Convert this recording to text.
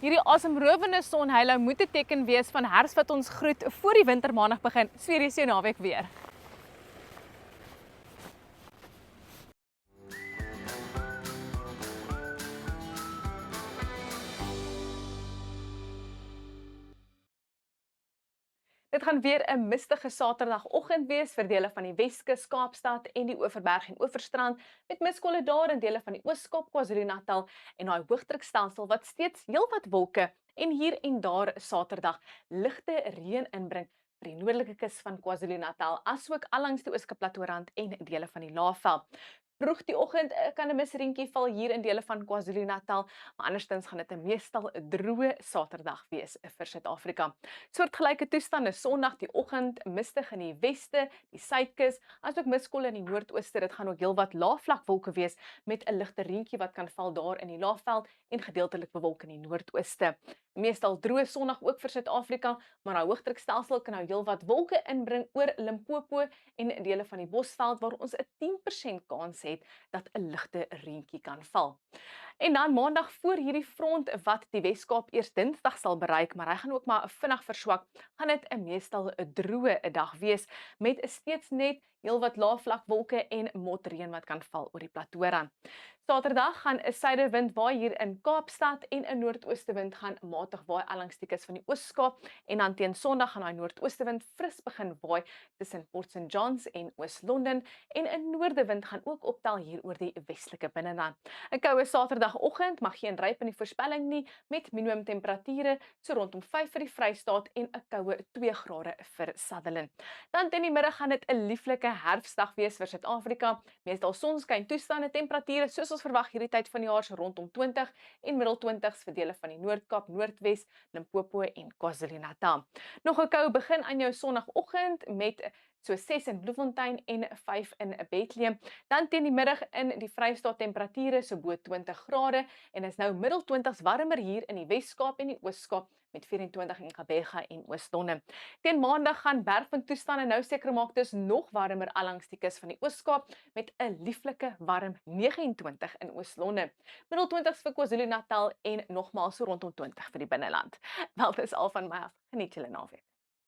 Hierdie asemrowende sonheilou moet 'n teken wees van herfs wat ons groet voor die wintermaandag begin. Sweer jy se naweek weer. Dit gaan weer 'n mistige Saterdagoggend wees vir dele van die Weskus, Kaapstad en die Oeverberg en Oeverstrand, met miskolle daar in dele van die Oos-Kaap, KwaZulu-Natal en daai hoëdrukstelsel wat steeds heelwat wolke en hier en daar Saterdag ligte reën inbring vir die noordelike kus van KwaZulu-Natal, asook allangs die Ooskaap Plateaurand en dele van die Laagveld. Vroeg die oggend kan 'n misreentjie val hier in dele van KwaZulu-Natal, maar anderstens gaan dit 'n meestal 'n droë Saterdag wees vir Suid-Afrika. Soortgelyke toestande Sondag die oggend, mistig in die weste, die suidkus, asook miskolle in die noordooste. Dit gaan ook heelwat laagvlakwolke wees met 'n ligte reentjie wat kan val daar in die Laagveld en gedeeltelik bewolk in die noordooste. Meestal droë Sondag ook vir Suid-Afrika, maar 'n hoëdrukstelsel kan nou heelwat wolke inbring oor Limpopo en dele van die Bosveld waar ons 'n 10% kans het dat 'n ligte reentjie kan val. En dan maandag voor hierdie front wat die Wes-Kaap eers Dinsdag sal bereik, maar hy gaan ook maar vinnig verswak, gaan dit 'n meestal 'n droë dag wees met steeds net heelwat laagvlakwolke en motreën wat kan val oor die Plateaurand. Saterdag gaan 'n suiderwind waai hier in Kaapstad en 'n noordoostewind gaan matig waai allangs die kus van die Oos-Kaap en dan teen Sondag gaan daai noordoostewind fris begin waai tussen Port St Johns en Oos-London en 'n noordewind gaan ook optel hier oor die westelike binneland. 'n Koue Saterdagoggend mag geen ryp in die voorspelling nie met minimum temperature so rondom 5 vir die Vrystaat en 'n koue 2 grade vir Sutherland. Dan teen die middag gaan dit 'n lieflike herfsdag wees vir Suid-Afrika. Meestal sonskyn toestande, temperature soos ons verwag hierdie tyd van die jaar so rondom 20 en middel 20s vir dele van die Noord-Kaap, Noordwes, Limpopo en KwaZulu-Natal. Nog 'n koue begin aan jou Sondagoggend met so 6 in Bloemfontein en 5 in Bethlehem. Dan teen die middag in die Vrystaat temperature so bo 20 grade en is nou middel 20s warmer hier in die Wes-Kaap en die Oos-Kaap met 24 in Gqeberha en Oos-London. Teen Maandag gaan bergpunt toestande nou seker maak dis nog warmer allangs die kus van die Oos-Kaap met 'n lieflike warm 29 in Oos-London. Middel 20s vir KwaZulu-Natal en nogmaals so rondom 20 vir die binneland. Wel, dis al van my af. Geniet julle naweek.